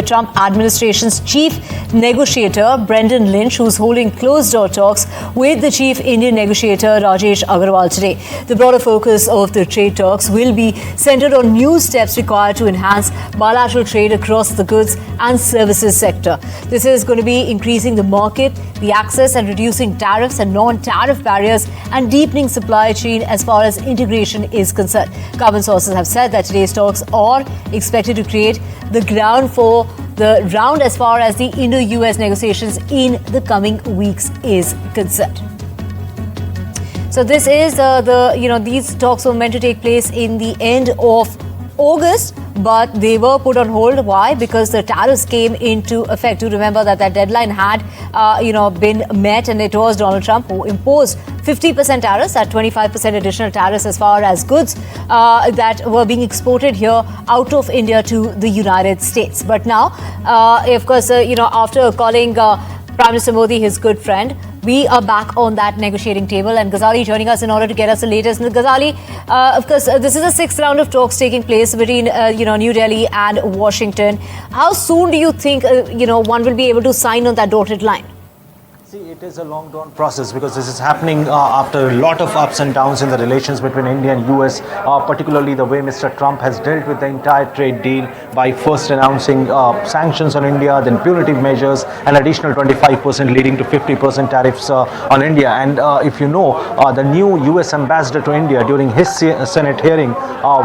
The Trump administration's Chief Negotiator Brendan Lynch, who's holding closed-door talks with the Chief Indian Negotiator Rajesh Agrawal today. The broader focus of the trade talks will be centered on new steps required to enhance bilateral trade across the goods and services sector. This is going to be increasing the market, the access, and reducing tariffs and non-tariff barriers, and deepening supply chain as far as integration is concerned. Government sources have said that today's talks are expected to create the ground for the round as far as the Indo-US negotiations in the coming weeks is concerned. So this is these talks were meant to take place in the end of August, but they were put on hold. Why? Because the tariffs came into effect. Do remember that deadline had, been met, and it was Donald Trump who imposed 50% tariffs, at 25% additional tariffs as far as goods that were being exported here out of India to the United States. But now, of course, after calling Prime Minister Modi his good friend, we are back on that negotiating table, and Ghazali joining us in order to get us the latest. Ghazali, of course, this is the sixth round of talks taking place between, New Delhi and Washington. How soon do you think, one will be able to sign on that dotted line? See, it is a long drawn process because this is happening after a lot of ups and downs in the relations between India and US, particularly the way Mr. Trump has dealt with the entire trade deal by first announcing sanctions on India, then punitive measures, an additional 25% leading to 50% tariffs on India. And if you know, the new US ambassador to India during his Senate hearing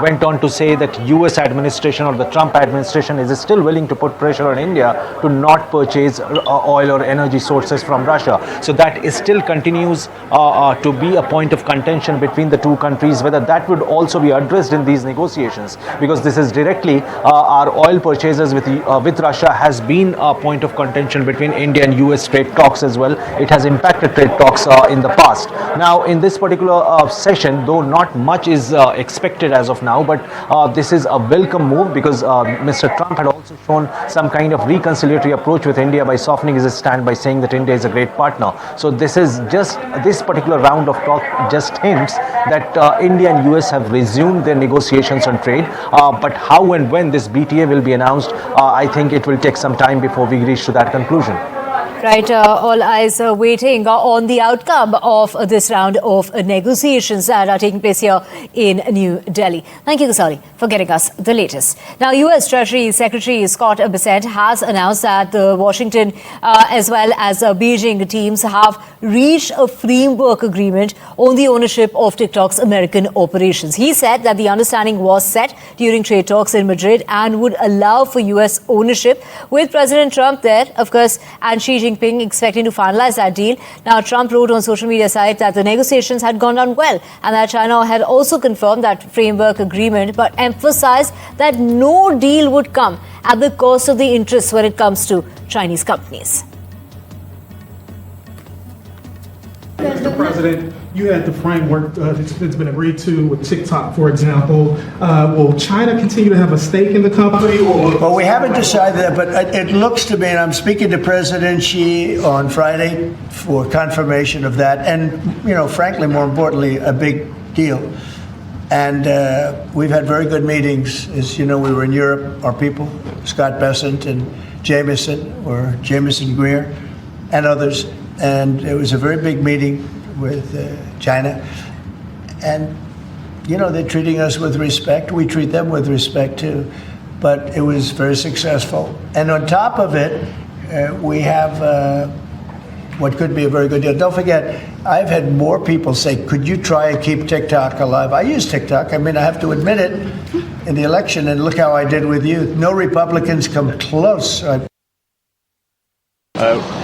went on to say that US administration or the Trump administration is still willing to put pressure on India to not purchase oil or energy sources from Russia. So that is still continues to be a point of contention between the two countries, whether that would also be addressed in these negotiations, because this is directly our oil purchases with Russia has been a point of contention between India and US trade talks as well. It has impacted trade talks in the past. Now, in this particular session, though not much is expected as of now, but this is a welcome move because Mr. Trump had also shown some kind of reconciliatory approach with India by softening his stand by saying that India is a great partner. So this particular round of talk just hints that India and US have resumed their negotiations on trade, but how and when this BTA will be announced, I think it will take some time before we reach to that conclusion. Right, all eyes are waiting on the outcome of this round of negotiations that are taking place here in New Delhi. Thank you, Ghazali, for getting us the latest. Now, U.S. Treasury Secretary Scott Bessent has announced that the Washington as well as Beijing teams have reached a framework agreement on the ownership of TikTok's American operations. He said that the understanding was set during trade talks in Madrid and would allow for U.S. ownership, with President Trump there, of course, and Xi Jinping expecting to finalize that deal. Now, Trump wrote on social media site that the negotiations had gone on well and that China had also confirmed that framework agreement, but emphasized that no deal would come at the cost of the interests when it comes to Chinese companies. Mr. President, you had the framework that's been agreed to with TikTok, for example. Will China continue to have a stake in the company? Well, we haven't decided that, but it looks to me, and I'm speaking to President Xi on Friday for confirmation of that, and, frankly, more importantly, a big deal. And we've had very good meetings. As you know, we were in Europe, our people, Scott Bessent and Jameson Greer, and others. And it was a very big meeting with China. And, they're treating us with respect. We treat them with respect, too. But it was very successful. And on top of it, we have what could be a very good deal. Don't forget, I've had more people say, could you try and keep TikTok alive? I use TikTok. I mean, I have to admit it in the election. And look how I did with you. No Republicans come close.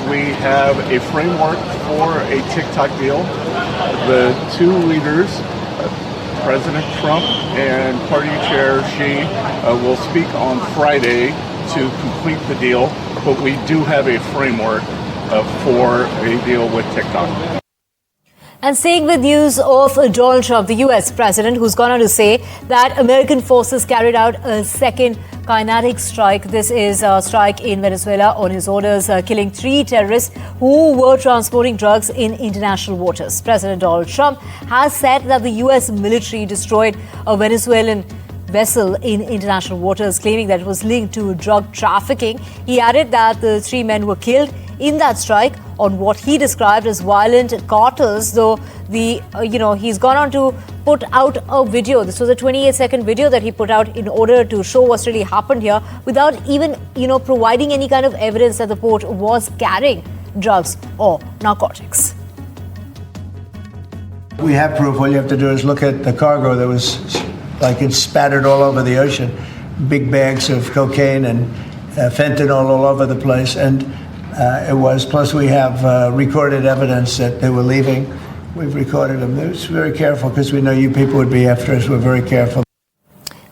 We have a framework for a TikTok deal. The two leaders, President Trump and Party Chair Xi, will speak on Friday to complete the deal, but we do have a framework for a deal with TikTok. And staying with news of Donald Trump, the U.S. president, who's gone on to say that American forces carried out a second kinetic strike. This is a strike in Venezuela on his orders, killing 3 terrorists who were transporting drugs in international waters. President Donald Trump has said that the U.S. military destroyed a Venezuelan vessel in international waters, claiming that it was linked to drug trafficking. He added that the 3 men were killed in that strike on what he described as violent cartels, though he's gone on to put out a video. This was a 28-second video that he put out in order to show what's really happened here, without even, providing any kind of evidence that the port was carrying drugs or narcotics. We have proof. All you have to do is look at the cargo that was it's spattered all over the ocean. Big bags of cocaine and fentanyl all over the place. And it was. Plus, we have recorded evidence that they were leaving. We've recorded them. It was very careful because we know you people would be after us. We're very careful.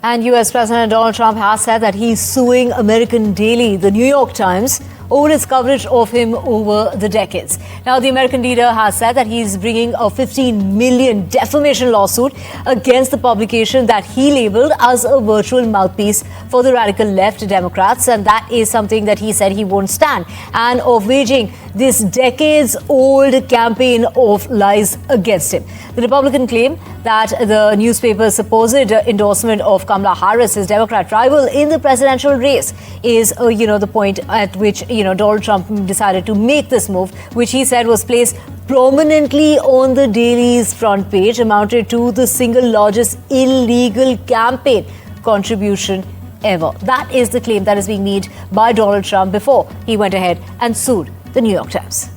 And US President Donald Trump has said that he's suing American daily, the New York Times, over its coverage of him over the decades. Now, the American leader has said that he's bringing a $15 million defamation lawsuit against the publication that he labeled as a virtual mouthpiece for the radical left Democrats, and that is something that he said he won't stand, and of waging this decades-old campaign of lies against him. The Republican claim that the newspaper's supposed endorsement of Kamala Harris, his Democrat rival in the presidential race, is, the point at which, Donald Trump decided to make this move, which he said was placed prominently on the Daily's front page, amounted to the single largest illegal campaign contribution ever. That is the claim that is being made by Donald Trump before he went ahead and sued the New York Times.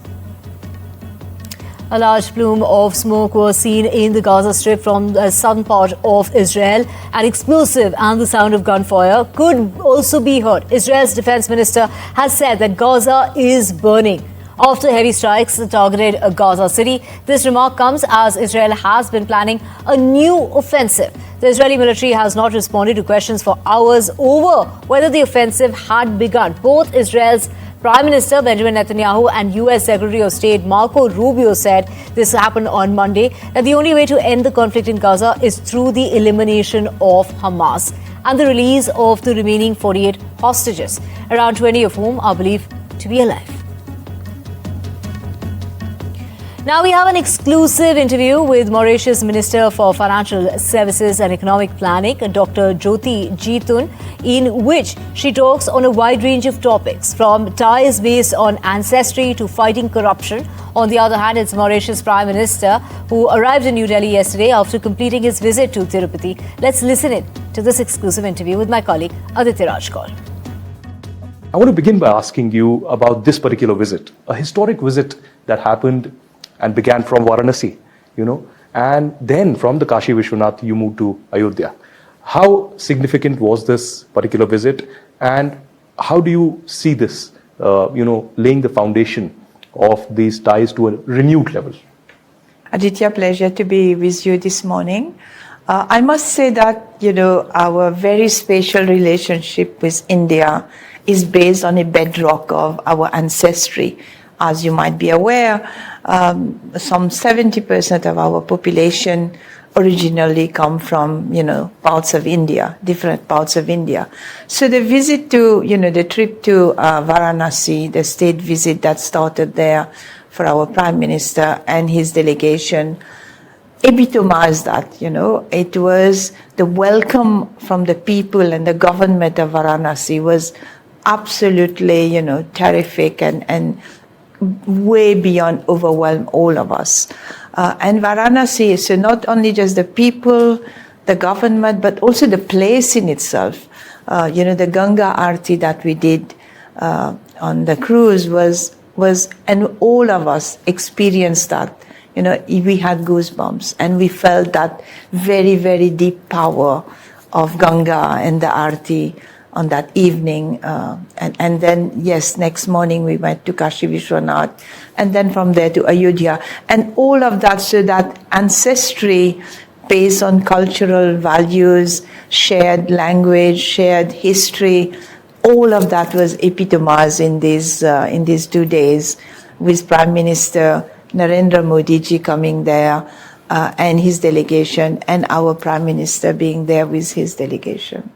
A large plume of smoke was seen in the Gaza Strip from the southern part of Israel. An explosive and the sound of gunfire could also be heard. Israel's defense minister has said that Gaza is burning after heavy strikes targeted Gaza City. This remark comes as Israel has been planning a new offensive. The Israeli military has not responded to questions for hours over whether the offensive had begun. Both Israel's Prime Minister Benjamin Netanyahu and U.S. Secretary of State Marco Rubio said this happened on Monday, that the only way to end the conflict in Gaza is through the elimination of Hamas and the release of the remaining 48 hostages, around 20 of whom are believed to be alive. Now we have an exclusive interview with Mauritius Minister for Financial Services and Economic Planning, Dr. Jyoti Jeetun, in which she talks on a wide range of topics, from ties based on ancestry to fighting corruption. On the other hand, it's Mauritius Prime Minister who arrived in New Delhi yesterday after completing his visit to Tirupati. Let's listen in to this exclusive interview with my colleague Aditya Rajkar. I want to begin by asking you about this particular visit, a historic visit that happened and began from Varanasi, and then from the Kashi Vishwanath you moved to Ayodhya. How significant was this particular visit, and how do you see this, laying the foundation of these ties to a renewed level? Aditya, pleasure to be with you this morning. I must say that, our very special relationship with India is based on a bedrock of our ancestry. As you might be aware, some 70% of our population originally come from, parts of India, different parts of India. So the visit to, the trip to Varanasi, the state visit that started there for our Prime Minister and his delegation, epitomized that, It was the welcome from the people and the government of Varanasi was absolutely, terrific and way beyond overwhelm all of us. And Varanasi, so not only just the people, the government, but also the place in itself. The Ganga Aarti that we did on the cruise was, and all of us experienced that. We had goosebumps and we felt that very, very deep power of Ganga and the Aarti on that evening. And then, yes, next morning we went to Kashi Vishwanath and then from there to Ayodhya. And all of that, so that ancestry based on cultural values, shared language, shared history, all of that was epitomized in these 2 days with Prime Minister Narendra Modi ji coming there and his delegation, and our Prime Minister being there with his delegation.